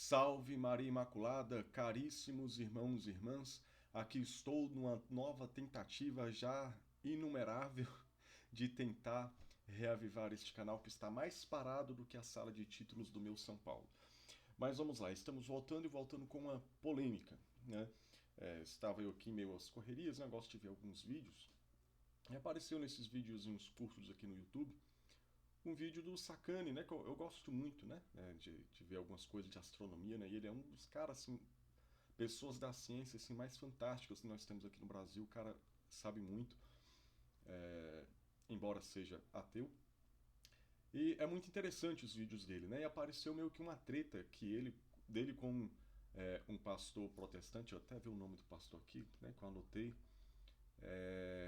Salve Maria Imaculada, caríssimos irmãos e irmãs, aqui estou numa nova tentativa já inumerável de tentar reavivar este canal que está mais parado do que a sala de títulos do meu São Paulo. Mas vamos lá, estamos voltando e voltando com uma polêmica, né? Estava eu aqui meio às correrias, né? Gosto de ver alguns vídeos, e apareceu nesses videozinhos curtos aqui no YouTube um vídeo do Sakane, né? Que eu gosto muito, né? De ver algumas coisas de astronomia, né? E ele é um dos caras, assim, pessoas da ciência assim, mais fantásticas que nós temos aqui no Brasil. O cara sabe muito, embora seja ateu. E é muito interessante os vídeos dele, né? E apareceu meio que uma treta dele com um pastor protestante, eu até vi o nome do pastor aqui, né? Que eu anotei.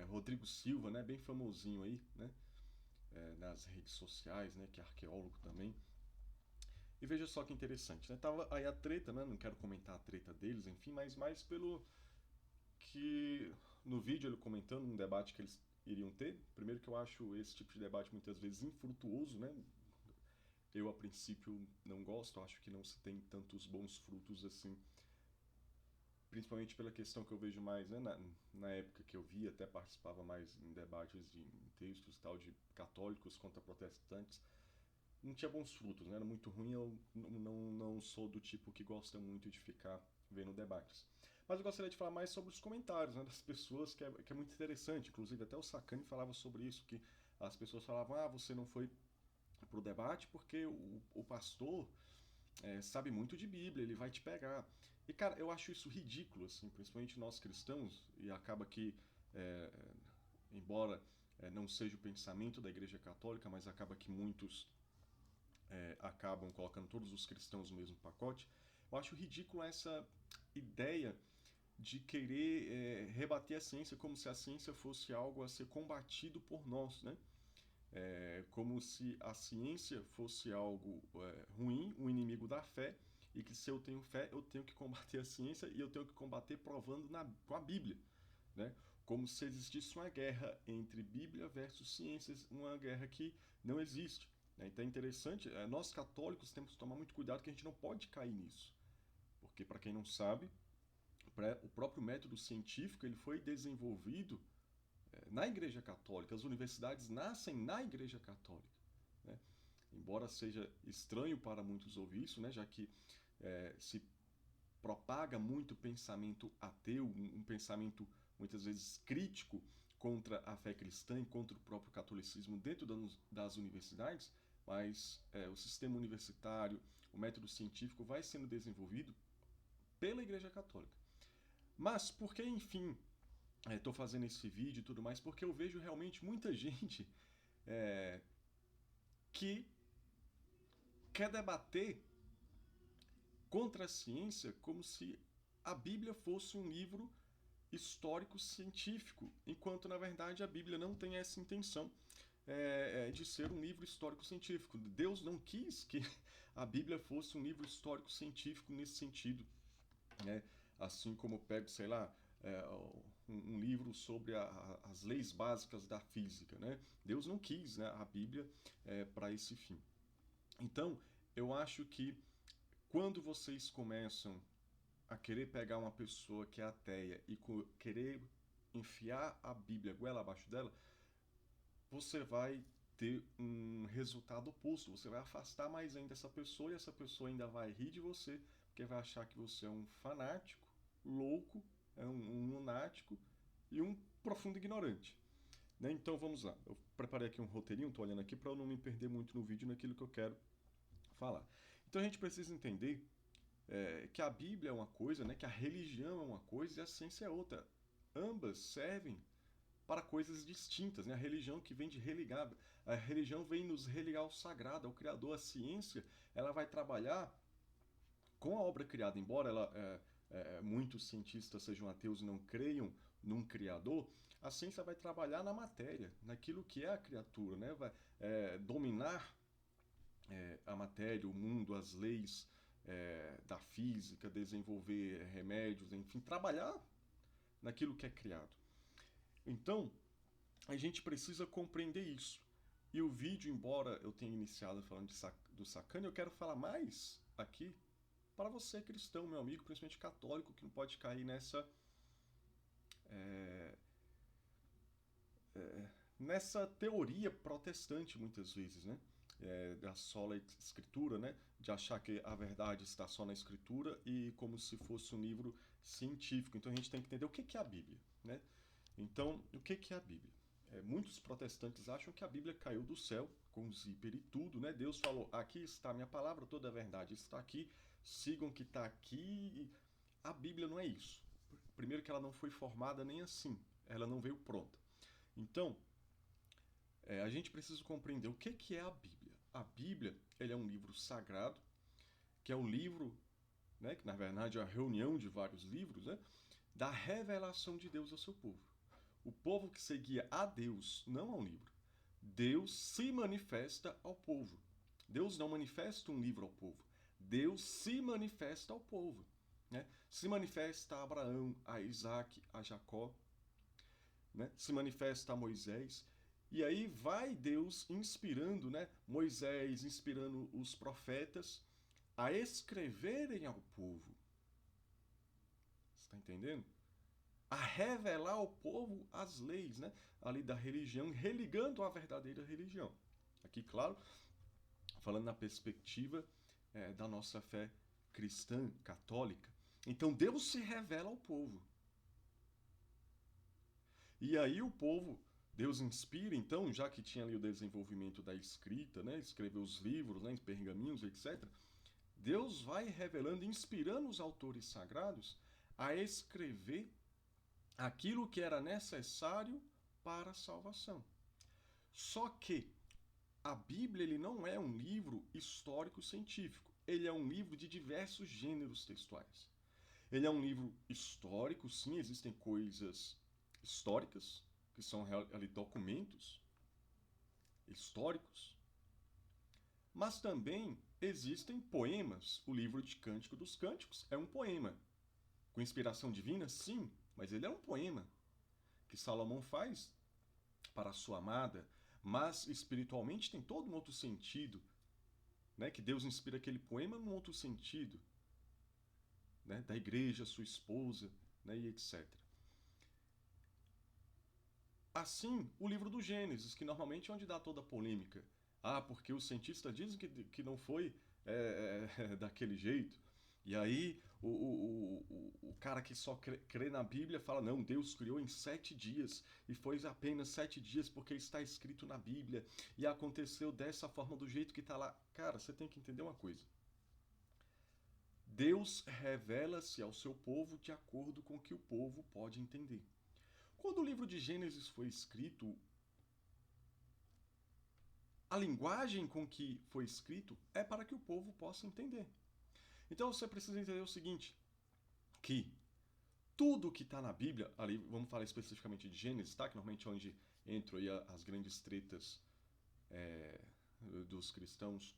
Rodrigo Silva, né? Bem famosinho aí, né? Nas redes sociais, né? Que é arqueólogo também. E veja só que interessante, né? Tava aí a treta, né? Não quero comentar a treta deles, enfim, mas mais pelo que no vídeo ele comentando um debate que eles iriam ter. Primeiro que eu acho esse tipo de debate muitas vezes infrutuoso, né? Eu a princípio não gosto, acho que não se tem tantos bons frutos assim, principalmente pela questão que eu vejo mais, né? Na época que eu vi, até participava mais em debates em textos e tal de católicos contra protestantes, não tinha bons frutos, né? Era muito ruim. Eu não sou do tipo que gosta muito de ficar vendo debates. Mas eu gostaria de falar mais sobre os comentários, né, das pessoas, que é muito interessante. Inclusive, até o Sakane falava sobre isso, que as pessoas falavam, você não foi pro debate porque o pastor sabe muito de Bíblia, ele vai te pegar. E, cara, eu acho isso ridículo, assim, principalmente nós cristãos, e acaba que, é, embora não seja o pensamento da Igreja Católica, mas acaba que muitos acabam colocando todos os cristãos no mesmo pacote. Eu acho ridículo essa ideia de querer rebater a ciência como se a ciência fosse algo a ser combatido por nós, né? Como se a ciência fosse algo ruim, um inimigo da fé, e que se eu tenho fé, eu tenho que combater a ciência e eu tenho que combater provando com a Bíblia, né? Como se existisse uma guerra entre Bíblia versus ciências, uma guerra que não existe, né? Então é interessante, nós católicos temos que tomar muito cuidado que a gente não pode cair nisso, porque para quem não sabe, o próprio método científico ele foi desenvolvido na Igreja Católica, as universidades nascem na Igreja Católica, né? Embora seja estranho para muitos ouvir isso, né? Já que se propaga muito pensamento ateu, um pensamento muitas vezes crítico contra a fé cristã e contra o próprio catolicismo dentro das universidades, mas o sistema universitário, o método científico vai sendo desenvolvido pela Igreja Católica. Mas por que, enfim, estou fazendo esse vídeo e tudo mais? Porque eu vejo realmente muita gente que quer debater contra a ciência como se a Bíblia fosse um livro histórico científico, enquanto na verdade a Bíblia não tem essa intenção de ser um livro histórico científico. Deus não quis que a Bíblia fosse um livro histórico científico nesse sentido, né? Assim como eu pego, sei lá, um livro sobre as leis básicas da física, né? Deus não quis, né, a Bíblia para esse fim. Então, eu acho que quando vocês começam a querer pegar uma pessoa que é ateia e querer enfiar a Bíblia goela abaixo dela, você vai ter um resultado oposto. Você vai afastar mais ainda essa pessoa e essa pessoa ainda vai rir de você, porque vai achar que você é um fanático, louco, um lunático e um profundo ignorante. Né? Então vamos lá. Eu preparei aqui um roteirinho, estou olhando aqui para eu não me perder muito no vídeo naquilo que eu quero falar. Então a gente precisa entender que a Bíblia é uma coisa, né, que a religião é uma coisa e a ciência é outra. Ambas servem para coisas distintas, né? A religião que vem de religar, a religião vem nos religar ao sagrado, ao Criador. A ciência, ela vai trabalhar com a obra criada, embora muitos cientistas sejam ateus e não creiam num Criador, a ciência vai trabalhar na matéria, naquilo que é a criatura, né? Vai dominar a matéria, o mundo, as leis da física, desenvolver remédios, enfim, trabalhar naquilo que é criado. Então, a gente precisa compreender isso. E o vídeo, embora eu tenha iniciado falando do Sakane, eu quero falar mais aqui para você cristão, meu amigo, principalmente católico, que não pode cair nessa teoria protestante muitas vezes, né? Da sola escritura, né? De achar que a verdade está só na escritura e como se fosse um livro científico. Então a gente tem que entender o que é a Bíblia, né? Então, o que é a Bíblia? Muitos protestantes acham que a Bíblia caiu do céu, com zíper e tudo, né? Deus falou, aqui está a minha palavra, toda a verdade está aqui, sigam o que está aqui. A Bíblia não é isso. Primeiro que ela não foi formada nem assim, ela não veio pronta. Então, a gente precisa compreender o que é a Bíblia. A Bíblia, ele é um livro sagrado, que é o livro, né, que na verdade é a reunião de vários livros, né, da revelação de Deus ao seu povo. O povo que seguia a Deus não ao livro. Deus se manifesta ao povo. Deus não manifesta um livro ao povo. Deus se manifesta ao povo. Né? Se manifesta a Abraão, a Isaac, a Jacó, né? Se manifesta a Moisés. E aí vai Deus inspirando, né? Moisés inspirando os profetas a escreverem ao povo. Você está entendendo? A revelar ao povo as leis, né? Ali da religião, religando a verdadeira religião. Aqui, claro, falando na perspectiva da nossa fé cristã, católica. Então Deus se revela ao povo. E aí o povo, Deus inspira, então, já que tinha ali o desenvolvimento da escrita, né, escreveu os livros, né, pergaminhos, etc., Deus vai revelando, inspirando os autores sagrados a escrever aquilo que era necessário para a salvação. Só que a Bíblia ele não é um livro histórico-científico, ele é um livro de diversos gêneros textuais. Ele é um livro histórico, sim, existem coisas históricas, que são ali documentos históricos, mas também existem poemas. O livro de Cântico dos Cânticos é um poema. Com inspiração divina, sim, mas ele é um poema que Salomão faz para a sua amada, mas espiritualmente tem todo um outro sentido, né? Que Deus inspira aquele poema num outro sentido, né? Da igreja, sua esposa, né? E etc. Assim, o livro do Gênesis, que normalmente é onde dá toda a polêmica. Ah, porque os cientistas dizem que não foi daquele jeito. E aí o cara que só crê na Bíblia fala, não, Deus criou em 7 dias, e foi apenas 7 dias porque está escrito na Bíblia, e aconteceu dessa forma, do jeito que está lá. Cara, você tem que entender uma coisa. Deus revela-se ao seu povo de acordo com o que o povo pode entender. Quando o livro de Gênesis foi escrito, a linguagem com que foi escrito é para que o povo possa entender. Então você precisa entender o seguinte, que tudo que está na Bíblia, ali vamos falar especificamente de Gênesis, tá? Que normalmente é onde entram aí as grandes tretas dos cristãos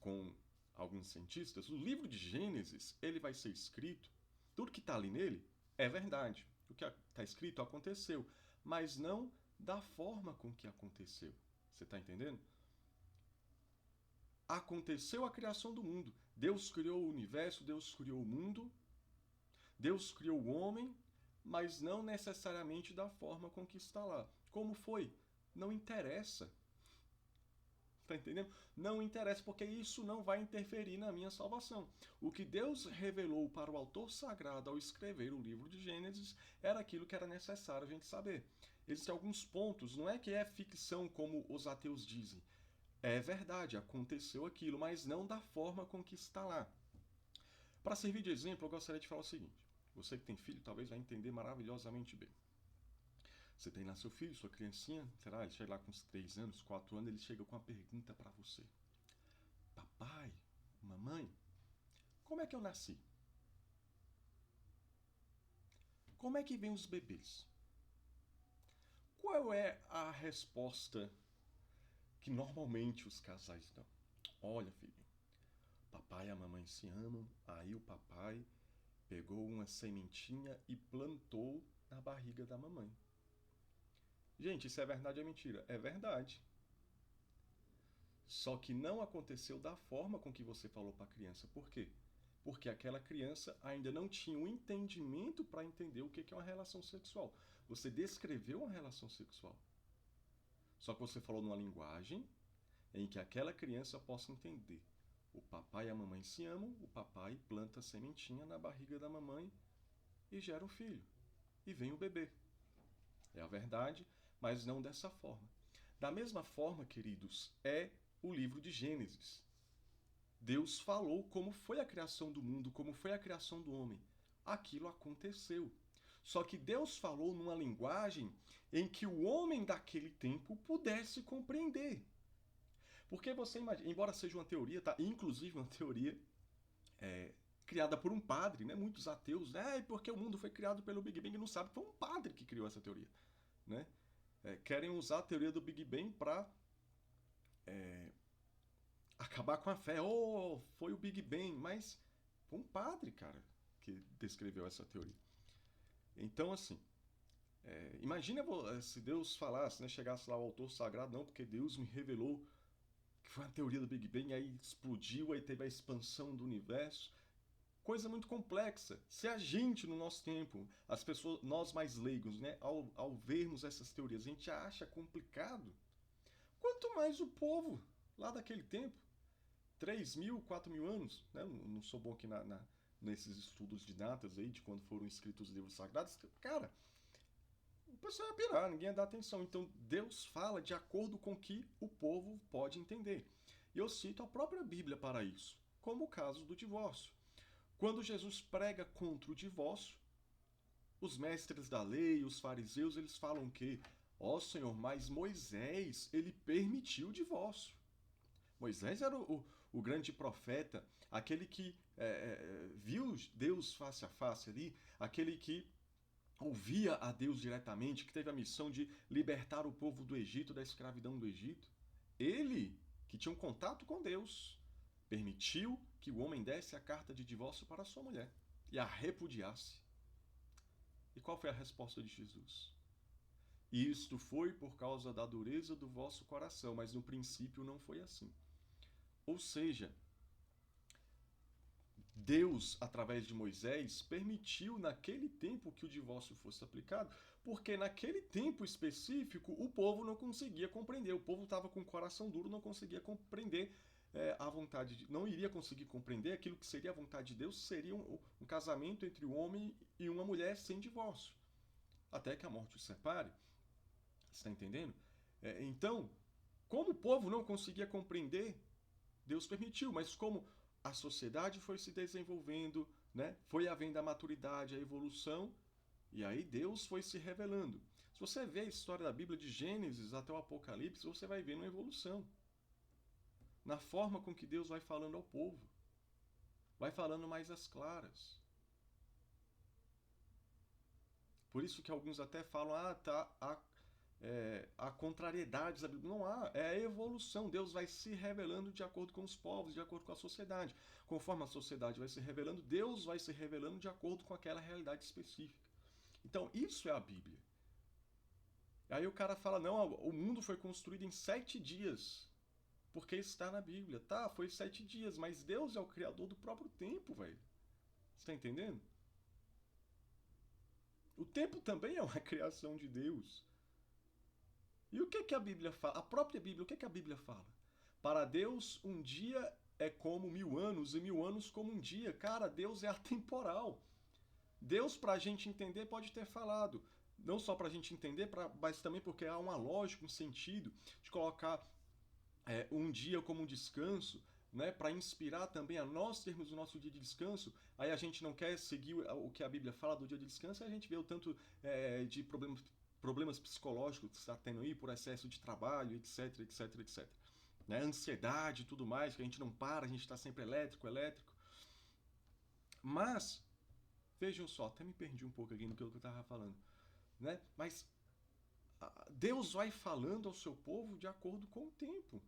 com alguns cientistas. O livro de Gênesis, ele vai ser escrito, tudo que está ali nele é verdade. O que está escrito aconteceu, mas não da forma com que aconteceu. Você está entendendo? Aconteceu a criação do mundo. Deus criou o universo, Deus criou o mundo, Deus criou o homem, mas não necessariamente da forma com que está lá. Como foi? Não interessa. Está entendendo? Não interessa, porque isso não vai interferir na minha salvação. O que Deus revelou para o autor sagrado ao escrever o livro de Gênesis era aquilo que era necessário a gente saber. Existem alguns pontos, não é que é ficção como os ateus dizem. É verdade, aconteceu aquilo, mas não da forma com que está lá. Para servir de exemplo, eu gostaria de falar o seguinte. Você que tem filho talvez vai entender maravilhosamente bem. Você tem lá seu filho, sua criancinha, será? Ele chega lá com uns 3 anos, 4 anos, ele chega com uma pergunta para você. Papai, mamãe, como é que eu nasci? Como é que vêm os bebês? Qual é a resposta que normalmente os casais dão? Olha, filho, papai e a mamãe se amam, aí o papai pegou uma sementinha e plantou na barriga da mamãe. Gente, isso é verdade ou é mentira? É verdade. Só que não aconteceu da forma com que você falou para a criança. Por quê? Porque aquela criança ainda não tinha um entendimento para entender o que é uma relação sexual. Você descreveu uma relação sexual. Só que você falou numa linguagem em que aquela criança possa entender. O papai e a mamãe se amam, o papai planta a sementinha na barriga da mamãe e gera um filho. E vem o bebê. É a verdade, mas não dessa forma. Da mesma forma, queridos, é o livro de Gênesis. Deus falou como foi a criação do mundo, como foi a criação do homem. Aquilo aconteceu. Só que Deus falou numa linguagem em que o homem daquele tempo pudesse compreender. Porque você imagina, embora seja uma teoria, tá? Inclusive uma teoria criada por um padre, né? Muitos ateus, né? Porque o mundo foi criado pelo Big Bang, não sabe que foi um padre que criou essa teoria, né? Querem usar a teoria do Big Bang para acabar com a fé. Oh, foi o Big Bang, mas foi um padre, cara, que descreveu essa teoria. Então, assim, imagina se Deus falasse, né, chegasse lá o autor sagrado, não, porque Deus me revelou que foi a teoria do Big Bang, aí explodiu, aí teve a expansão do universo. Coisa muito complexa. Se a gente, no nosso tempo, as pessoas, nós mais leigos, né, ao vermos essas teorias, a gente acha complicado, quanto mais o povo lá daquele tempo, 3.000, 4.000 anos, né? Não sou bom aqui nesses estudos de datas aí, de quando foram escritos os livros sagrados. Cara, o pessoal ia pirar, ninguém ia dar atenção. Então Deus fala de acordo com o que o povo pode entender. E eu cito a própria Bíblia para isso, como o caso do divórcio. Quando Jesus prega contra o divórcio, os mestres da lei, os fariseus, eles falam que, ó Senhor, mas Moisés, ele permitiu o divórcio. Moisés era o grande profeta, aquele que viu Deus face a face ali, aquele que ouvia a Deus diretamente, que teve a missão de libertar o povo do Egito, da escravidão do Egito. Ele, que tinha um contato com Deus, permitiu que o homem desse a carta de divórcio para sua mulher e a repudiasse. E qual foi a resposta de Jesus? Isto foi por causa da dureza do vosso coração, mas no princípio não foi assim. Ou seja, Deus, através de Moisés, permitiu naquele tempo que o divórcio fosse aplicado, porque naquele tempo específico o povo não conseguia compreender, o povo estava com o coração duro, não conseguia compreender a vontade, não iria conseguir compreender aquilo que seria a vontade de Deus, seria um casamento entre um homem e uma mulher sem divórcio, até que a morte os separe. Está entendendo? Então, como o povo não conseguia compreender, Deus permitiu, mas como a sociedade foi se desenvolvendo, né? Foi havendo a maturidade, a evolução, e aí Deus foi se revelando. Se você vê a história da Bíblia de Gênesis até o Apocalipse, você vai ver uma evolução. Na forma com que Deus vai falando ao povo. Vai falando mais às claras. Por isso que alguns até falam, há contrariedades da Bíblia. Não há, é a evolução. Deus vai se revelando de acordo com os povos, de acordo com a sociedade. Conforme a sociedade vai se revelando, Deus vai se revelando de acordo com aquela realidade específica. Então, isso é a Bíblia. Aí o cara fala, não, o mundo foi construído em 7 dias, porque está na Bíblia. Tá, foi 7 dias, mas Deus é o criador do próprio tempo, velho. Você tá entendendo? O tempo também é uma criação de Deus. E o que a Bíblia fala? A própria Bíblia, o que a Bíblia fala? Para Deus, um dia é como 1000 anos e 1000 anos como um dia. Cara, Deus é atemporal. Deus, para a gente entender, pode ter falado. Não só para a gente entender, mas também porque há uma lógica, um sentido de colocar um dia como um descanso, né, para inspirar também a nós termos o nosso dia de descanso. Aí a gente não quer seguir o que a Bíblia fala do dia de descanso, aí a gente vê o tanto de problemas psicológicos que está tendo aí por excesso de trabalho, etc, etc, etc. Né? Ansiedade e tudo mais, que a gente não para, a gente está sempre elétrico. Mas, vejam só, até me perdi um pouco aqui no que eu estava falando. Né? Mas Deus vai falando ao seu povo de acordo com o tempo.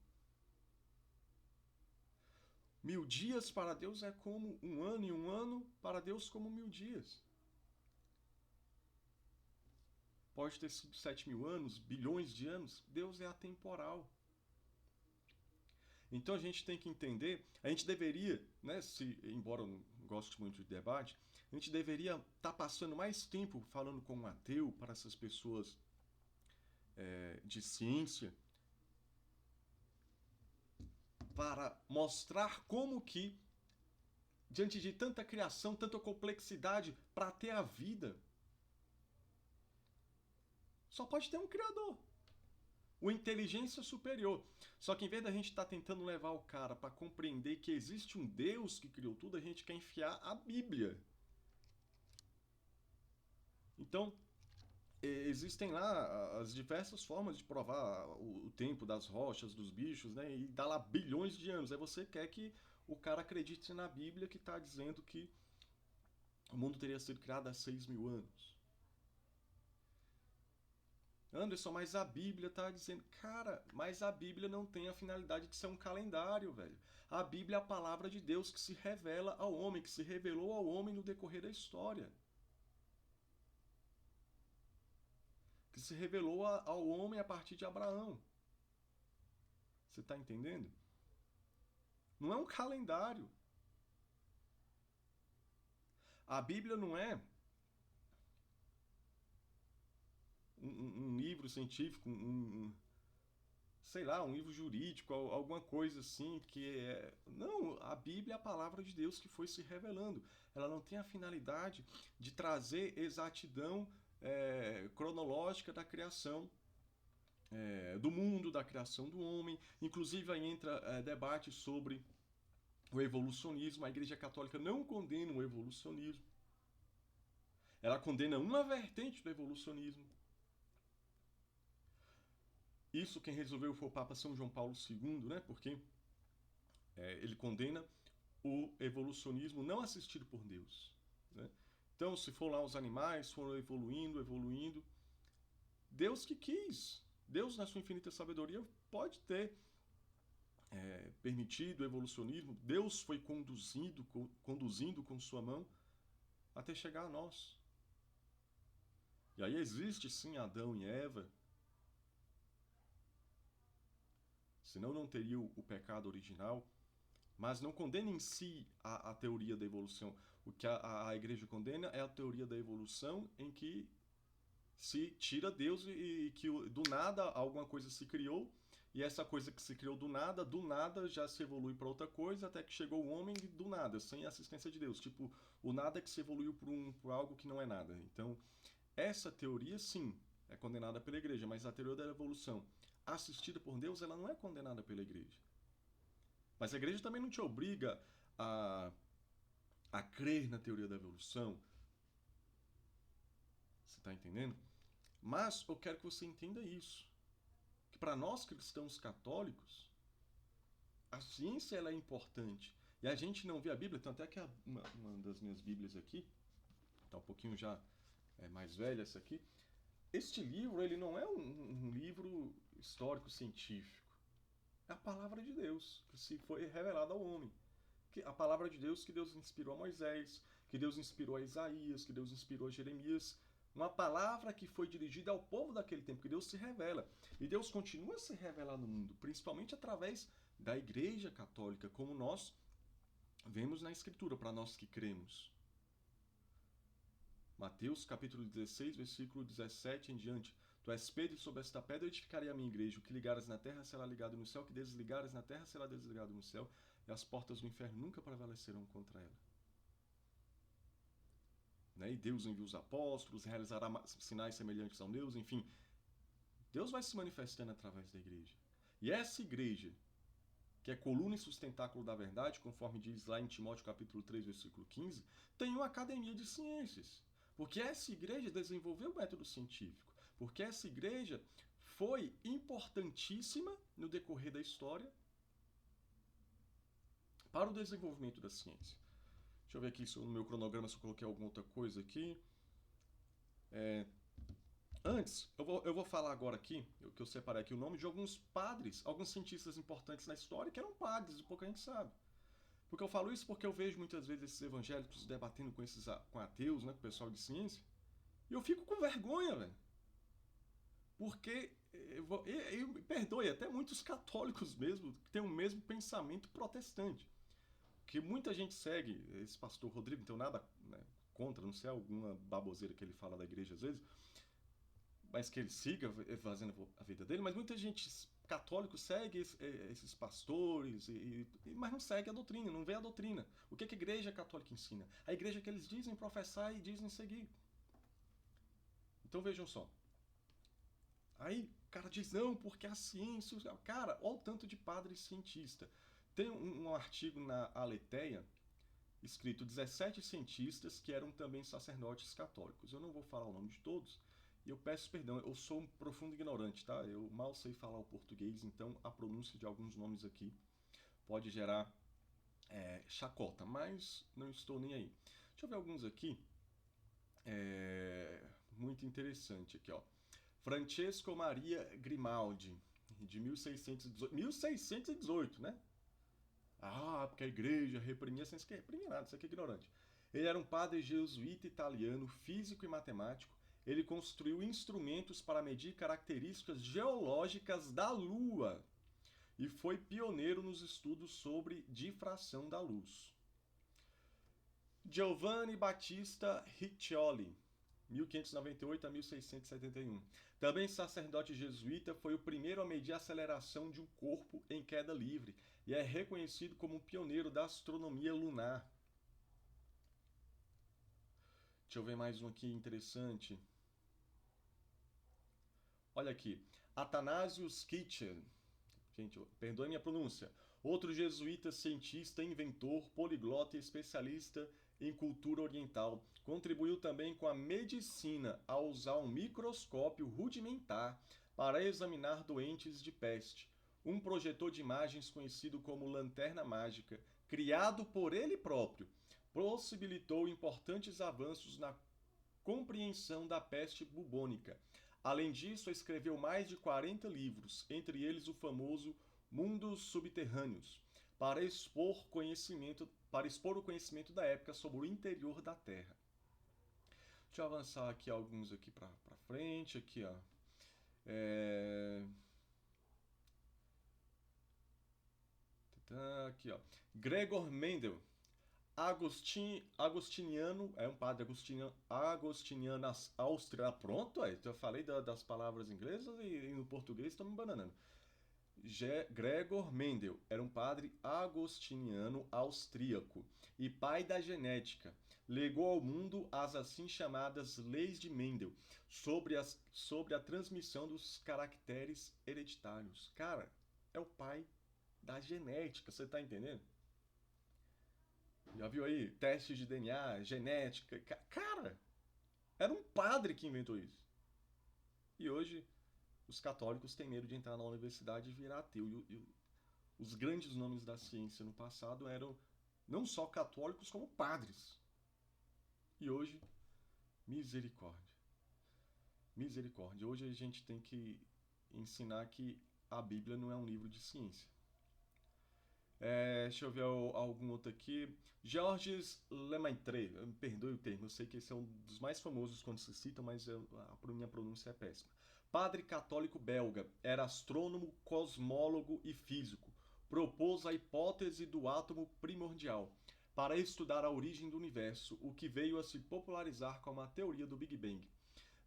1000 dias para Deus é como um ano, e um ano para Deus como 1000 dias. Pode ter sido 7.000 anos, bilhões de anos. Deus é atemporal. Então a gente tem que entender, a gente deveria, né, embora eu não goste muito de debate, a gente deveria estar passando mais tempo falando com um ateu para essas pessoas de ciência, para mostrar como que, diante de tanta criação, tanta complexidade, para ter a vida, só pode ter um criador. O inteligência superior. Só que em vez da gente estar tentando levar o cara para compreender que existe um Deus que criou tudo, a gente quer enfiar a Bíblia. Então, existem lá as diversas formas de provar o tempo das rochas, dos bichos, né? E dá lá bilhões de anos. Aí você quer que o cara acredite na Bíblia que está dizendo que o mundo teria sido criado há 6.000 anos. Anderson, mas a Bíblia tá dizendo, cara, mas a Bíblia não tem a finalidade de ser um calendário, velho. A Bíblia é a palavra de Deus que se revela ao homem, que se revelou ao homem no decorrer da história. Que se revelou ao homem a partir de Abraão. Você tá entendendo? Não é um calendário. A Bíblia não é um livro científico, sei lá, um livro jurídico, alguma coisa assim que é. Não, a Bíblia é a palavra de Deus que foi se revelando. Ela não tem a finalidade de trazer exatidão cronológica da criação do mundo, da criação do homem. Inclusive aí entra debate sobre o evolucionismo. A Igreja Católica não condena o evolucionismo. Ela condena uma vertente do evolucionismo. Isso quem resolveu foi o Papa São João Paulo II, né? Porque ele condena o evolucionismo não assistido por Deus. Né? Então, se for lá os animais foram evoluindo, evoluindo, Deus que quis, Deus na sua infinita sabedoria pode ter permitido o evolucionismo, Deus foi conduzindo com sua mão até chegar a nós. E aí existe sim Adão e Eva, senão não teria o pecado original, mas não condena em si a teoria da evolução. O que a igreja condena é a teoria da evolução em que se tira Deus e que do nada alguma coisa se criou, e essa coisa que se criou do nada já se evolui para outra coisa, até que chegou o homem do nada, sem assistência de Deus. Tipo, o nada que se evoluiu por algo que não é nada. Então, essa teoria, sim, é condenada pela igreja, mas a teoria da evolução assistida por Deus, ela não é condenada pela igreja. Mas a igreja também não te obriga a crer na teoria da evolução. Você está entendendo? Mas eu quero que você entenda isso. Que para nós cristãos católicos, a ciência ela é importante. E a gente não vê a Bíblia, tem até que uma das minhas Bíblias aqui, está um pouquinho já mais velha essa aqui. Este livro, ele não é um livro histórico-científico. É a palavra de Deus, que se foi revelada ao homem. A palavra de Deus que Deus inspirou a Moisés, que Deus inspirou a Isaías, que Deus inspirou a Jeremias. Uma palavra que foi dirigida ao povo daquele tempo, que Deus se revela. E Deus continua a se revelar no mundo, principalmente através da Igreja Católica, como nós vemos na Escritura, para nós que cremos. Mateus capítulo 16, versículo 17 em diante. Tu és Pedro, e sobre esta pedra edificarei a minha igreja. O que ligares na terra será ligado no céu, o que desligares na terra será desligado no céu, e as portas do inferno nunca prevalecerão contra ela. Né? E Deus envia os apóstolos, realizará sinais semelhantes ao Deus, enfim. Deus vai se manifestando através da igreja. E essa igreja, que é coluna e sustentáculo da verdade, conforme diz lá em Timóteo capítulo 3, versículo 15, tem uma academia de ciências. Porque essa igreja desenvolveu o método científico. Porque essa igreja foi importantíssima no decorrer da história para o desenvolvimento da ciência. Deixa eu ver aqui no meu cronograma se eu coloquei alguma outra coisa aqui. Antes, eu vou falar agora aqui, que eu separei aqui o nome de alguns padres, alguns cientistas importantes na história que eram padres, pouca gente sabe. Porque eu falo isso porque eu vejo muitas vezes esses evangélicos debatendo com ateus, né, com o pessoal de ciência, e eu fico com vergonha, velho. Porque, me perdoe, até muitos católicos mesmo têm o mesmo pensamento protestante. Que muita gente segue, esse pastor Rodrigo, não tenho nada, né, contra, não sei, alguma baboseira que ele fala da igreja às vezes, mas que ele siga fazendo a vida dele, mas muita gente católico segue esses pastores, mas não segue a doutrina, não vê a doutrina. O que a igreja católica ensina? A igreja que eles dizem professar e dizem seguir. Então vejam só. Aí o cara diz, não, porque a ciência... Cara, olha o tanto de padre cientista. Tem um artigo na Aleteia, escrito 17 cientistas que eram também sacerdotes católicos. Eu não vou falar o nome de todos, e eu peço perdão, eu sou um profundo ignorante, tá? Eu mal sei falar o português, então a pronúncia de alguns nomes aqui pode gerar chacota, mas não estou nem aí. Deixa eu ver alguns aqui. Muito interessante aqui, ó. Francesco Maria Grimaldi, de 1618. 1618, né? Ah, porque a igreja reprimia, sem que reprimia nada, isso aqui é ignorante. Ele era um padre jesuíta italiano, físico e matemático. Ele construiu instrumentos para medir características geológicas da Lua e foi pioneiro nos estudos sobre difração da luz. Giovanni Battista Riccioli, 1598 a 1671. Também sacerdote jesuíta, foi o primeiro a medir a aceleração de um corpo em queda livre e é reconhecido como um pioneiro da astronomia lunar. Deixa eu ver mais um aqui interessante. Olha aqui. Athanasius Kitchen. Gente, perdoe minha pronúncia. Outro jesuíta, cientista, inventor, poliglota e especialista em cultura oriental. Contribuiu também com a medicina ao usar um microscópio rudimentar para examinar doentes de peste. Um projetor de imagens conhecido como lanterna mágica, criado por ele próprio, possibilitou importantes avanços na compreensão da peste bubônica. Além disso, escreveu mais de 40 livros, entre eles o famoso Mundos Subterrâneos, para expor o conhecimento da época sobre o interior da Terra. Deixa eu avançar aqui alguns aqui para frente, aqui ó. Aqui ó. Gregor Mendel, Agostiniano, é um padre agostiniano Áustria. Pronto, aí eu falei das palavras inglesas e no português estou me bananando. Gregor Mendel era um padre agostiniano austríaco e pai da genética. Legou ao mundo as assim chamadas leis de Mendel sobre a transmissão dos caracteres hereditários. Cara, é o pai da genética, você tá entendendo? Já viu aí? Testes de DNA, genética. Cara, era um padre que inventou isso. E hoje os católicos têm medo de entrar na universidade e virar ateu. E os grandes nomes da ciência no passado eram não só católicos, como padres. E hoje, misericórdia. Misericórdia. Hoje a gente tem que ensinar que a Bíblia não é um livro de ciência. Deixa eu ver algum outro aqui. Georges Lemaitre, me perdoe o termo, eu sei que esse é um dos mais famosos quando se cita, mas a minha pronúncia é péssima. Padre católico belga, era astrônomo, cosmólogo e físico. Propôs a hipótese do átomo primordial para estudar a origem do universo, o que veio a se popularizar como a teoria do Big Bang.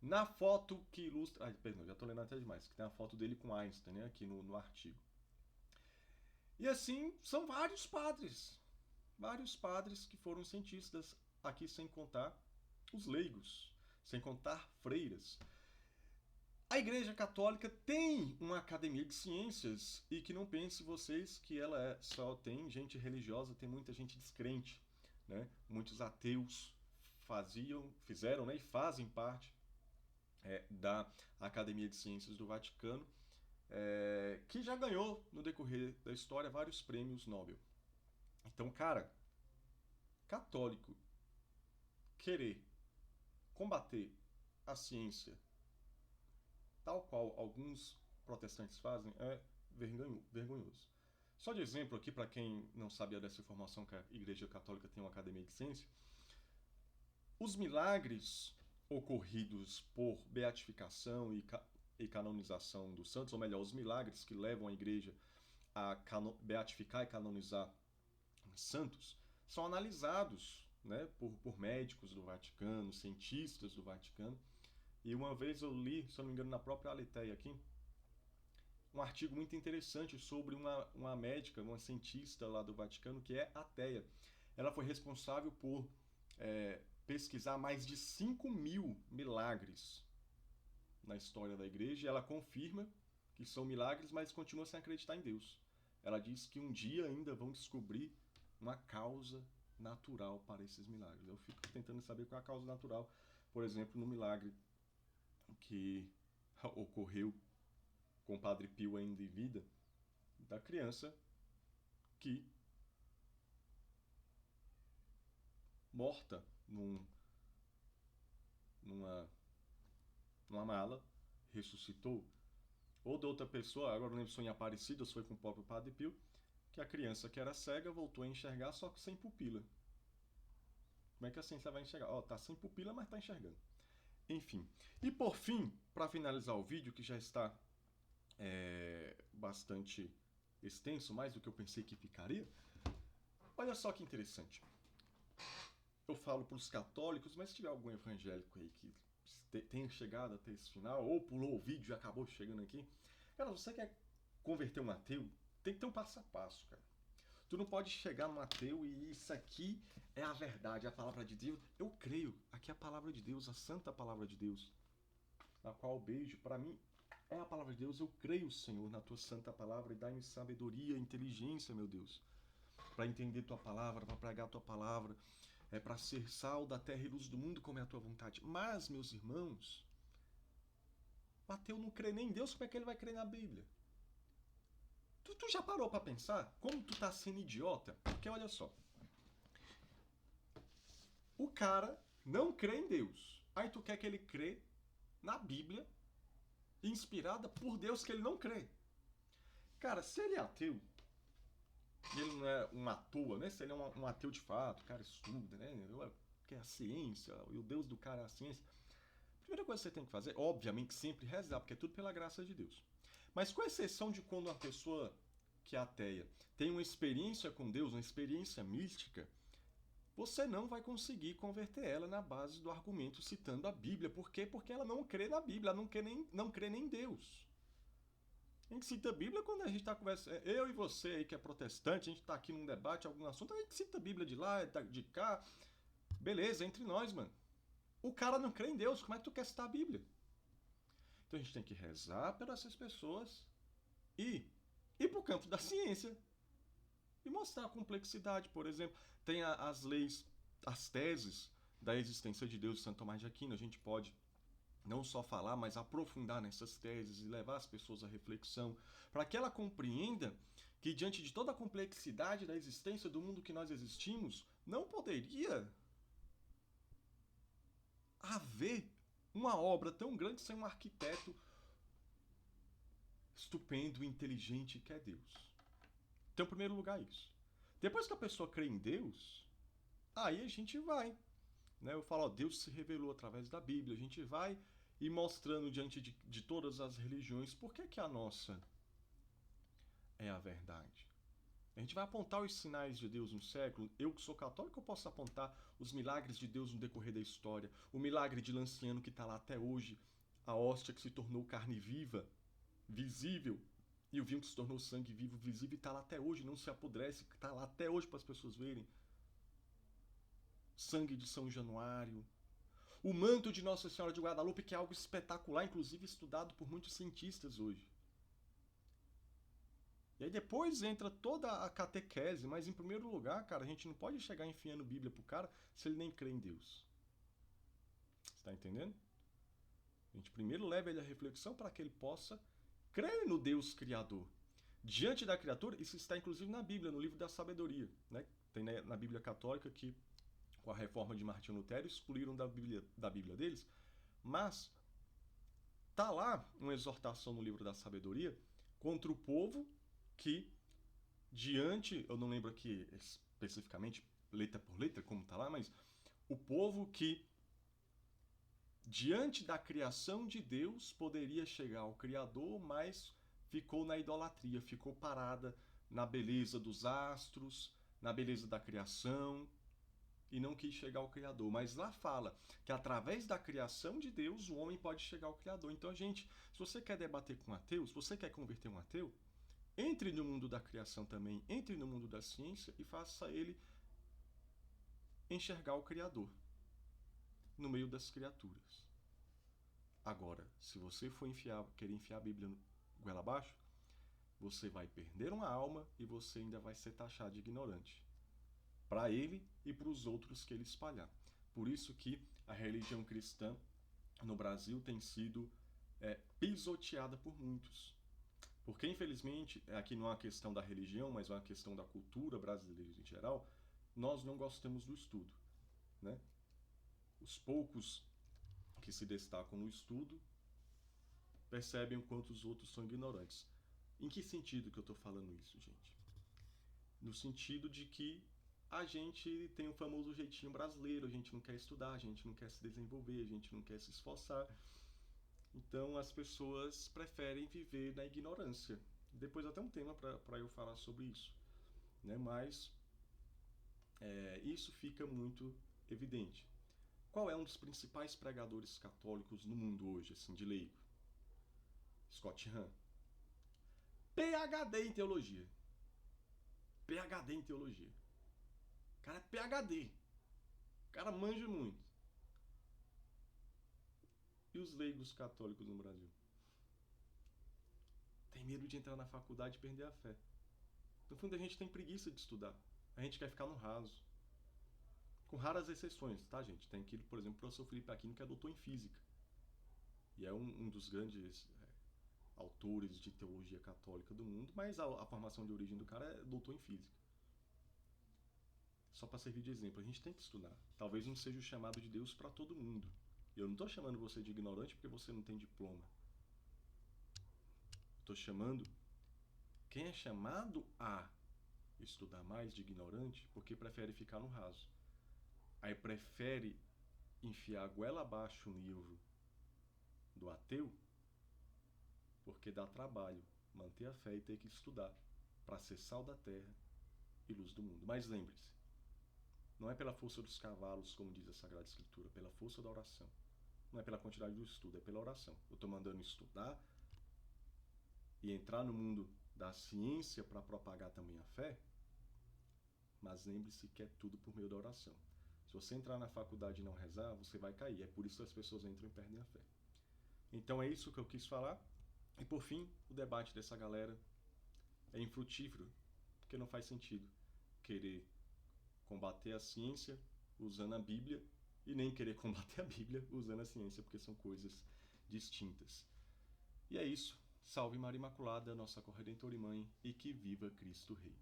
Na foto que ilustra... perdão, já estou lendo até demais, que tem a foto dele com Einstein, né, aqui no artigo. E assim, são vários padres que foram cientistas, aqui sem contar os leigos, sem contar freiras. A Igreja Católica tem uma academia de ciências e que não pense vocês que ela só tem gente religiosa, tem muita gente descrente, né? Muitos ateus fizeram, né, e fazem parte da Academia de Ciências do Vaticano, que já ganhou no decorrer da história vários prêmios Nobel. Então, cara, católico querer combater a ciência tal qual alguns protestantes fazem é vergonhoso. Só de exemplo aqui, para quem não sabia dessa informação, que a Igreja Católica tem uma academia de ciência, os milagres ocorridos por beatificação e canonização dos santos, ou melhor, os milagres que levam a igreja a beatificar e canonizar santos, são analisados, né, por médicos do Vaticano, cientistas do Vaticano. E uma vez eu li, se eu não me engano, na própria Aletheia aqui, um artigo muito interessante sobre uma médica, uma cientista lá do Vaticano, que é ateia. Ela foi responsável por pesquisar mais de 5.000 milagres na história da igreja, e ela confirma que são milagres, mas continua sem acreditar em Deus. Ela diz que um dia ainda vão descobrir uma causa natural para esses milagres. Eu fico tentando saber qual é a causa natural, por exemplo, no milagre que ocorreu com o Padre Pio ainda em vida, da criança que, morta numa mala, ressuscitou. Ou da outra pessoa, agora não lembro se foi em Aparecida ou se foi com o próprio Padre Pio, que a criança que era cega voltou a enxergar, só que sem pupila. Como é que assim você vai enxergar? Ó, tá sem pupila, mas tá enxergando. Enfim. E por fim, para finalizar o vídeo, que já está bastante extenso, mais do que eu pensei que ficaria, olha só que interessante. Eu falo para os católicos, mas se tiver algum evangélico aí que tenha chegado até esse final, ou pulou o vídeo e acabou chegando aqui, cara, você quer converter um ateu, tem que ter um passo a passo, cara. Tu não pode chegar num ateu e isso aqui é a verdade, a palavra de Deus. Eu creio, aqui é a palavra de Deus, a santa palavra de Deus, na qual o beijo, para mim, é a palavra de Deus. Eu creio, Senhor, na tua santa palavra, e dai-me sabedoria, inteligência, meu Deus, para entender tua palavra, para pregar tua palavra, para ser sal da terra e luz do mundo, como é a tua vontade. Mas, meus irmãos, o ateu não crê nem em Deus, como é que ele vai crer na Bíblia? Tu já parou para pensar como tu tá sendo idiota? Porque olha só, o cara não crê em Deus, aí tu quer que ele crê na Bíblia, inspirada por Deus, que ele não crê. Cara, se ele é ateu, e ele não é um à toa, né? Se ele é um ateu de fato, o cara estuda, né? Que é a ciência, e o Deus do cara é a ciência. A primeira coisa que você tem que fazer, obviamente, sempre rezar, porque é tudo pela graça de Deus. Mas com exceção de quando uma pessoa que é ateia tem uma experiência com Deus, uma experiência mística, você não vai conseguir converter ela na base do argumento citando a Bíblia. Por quê? Porque ela não crê na Bíblia, ela não crê nem em Deus. A gente cita a Bíblia quando a gente está conversando. Eu e você aí que é protestante, a gente está aqui num debate, algum assunto, a gente cita a Bíblia de lá, de cá. Beleza, entre nós, mano. O cara não crê em Deus, como é que tu quer citar a Bíblia? Então a gente tem que rezar por essas pessoas e ir pro campo da ciência e mostrar a complexidade. Por exemplo, tem as leis, as teses da existência de Deus de Santo Tomás de Aquino. A gente pode não só falar, mas aprofundar nessas teses e levar as pessoas à reflexão, para que ela compreenda que diante de toda a complexidade da existência do mundo que nós existimos, não poderia haver uma obra tão grande sem um arquiteto estupendo e inteligente que é Deus. Então, em primeiro lugar, isso. Depois que a pessoa crê em Deus, aí a gente vai. Né? Eu falo, ó, Deus se revelou através da Bíblia. A gente vai e mostrando diante de todas as religiões por que a nossa é a verdade. A gente vai apontar os sinais de Deus no século. Eu que sou católico, eu posso apontar os milagres de Deus no decorrer da história. O milagre de Lanciano que está lá até hoje. A hóstia que se tornou carne viva, visível. E o vinho que se tornou sangue vivo, visível, e está lá até hoje, não se apodrece, está lá até hoje para as pessoas verem. Sangue de São Januário. O manto de Nossa Senhora de Guadalupe, que é algo espetacular, inclusive estudado por muitos cientistas hoje. E aí depois entra toda a catequese, mas em primeiro lugar, cara, a gente não pode chegar enfiando Bíblia pro cara se ele nem crê em Deus. Você tá entendendo? A gente primeiro leva ele à reflexão para que ele possa crer no Deus Criador. Diante da criatura, isso está inclusive na Bíblia, no livro da Sabedoria. Né? Tem na Bíblia Católica que, com a reforma de Martinho Lutero, excluíram da Bíblia deles, mas tá lá uma exortação no livro da Sabedoria contra o povo que, diante, eu não lembro aqui especificamente, letra por letra, como tá lá, mas o povo que diante da criação de Deus, poderia chegar ao Criador, mas ficou na idolatria, ficou parada na beleza dos astros, na beleza da criação, e não quis chegar ao Criador. Mas lá fala que através da criação de Deus, o homem pode chegar ao Criador. Então, gente, se você quer debater com um ateu, se você quer converter um ateu, entre no mundo da criação também, entre no mundo da ciência e faça ele enxergar o Criador no meio das criaturas. Agora, se você for querer enfiar a Bíblia goela abaixo, você vai perder uma alma e você ainda vai ser taxado de ignorante. Para ele e para os outros que ele espalhar. Por isso que a religião cristã no Brasil tem sido pisoteada por muitos. Porque, infelizmente, aqui não é uma questão da religião, mas é uma questão da cultura brasileira em geral, nós não gostamos do estudo. Né? Os poucos que se destacam no estudo percebem o quanto os outros são ignorantes. Em que sentido que eu estou falando isso, gente? No sentido de que a gente tem o famoso jeitinho brasileiro, a gente não quer estudar, a gente não quer se desenvolver, a gente não quer se esforçar. Então as pessoas preferem viver na ignorância. Depois até um tema para eu falar sobre isso. Né? Mas isso fica muito evidente. Qual é um dos principais pregadores católicos no mundo hoje, assim, de leigo? Scott Hahn. PhD em teologia. PhD em teologia. O cara é PhD. O cara manja muito. E os leigos católicos no Brasil? Tem medo de entrar na faculdade e perder a fé. No fundo, a gente tem preguiça de estudar. A gente quer ficar no raso. Com raras exceções, tá, gente? Tem aquele, por exemplo, o professor Felipe Aquino, que é doutor em física. E é um dos grandes autores de teologia católica do mundo, mas a formação de origem do cara é doutor em física. Só para servir de exemplo, a gente tem que estudar. Talvez não seja o chamado de Deus para todo mundo. Eu não estou chamando você de ignorante porque você não tem diploma. Estou chamando quem é chamado a estudar mais de ignorante porque prefere ficar no raso. Aí prefere enfiar a goela abaixo o livro do ateu porque dá trabalho manter a fé e ter que estudar para ser sal da terra e luz do mundo. Mas lembre-se, não é pela força dos cavalos, como diz a Sagrada Escritura, é pela força da oração. Não é pela quantidade do estudo, é pela oração. Eu estou mandando estudar e entrar no mundo da ciência para propagar também a fé, mas lembre-se que é tudo por meio da oração. Se você entrar na faculdade e não rezar, você vai cair. É por isso que as pessoas entram e perdem a fé. Então é isso que eu quis falar. E por fim, o debate dessa galera é infrutífero, porque não faz sentido querer combater a ciência usando a Bíblia e nem querer combater a Bíblia usando a ciência, porque são coisas distintas. E é isso. Salve Maria Imaculada, nossa Corredentora e Mãe, e que viva Cristo Rei.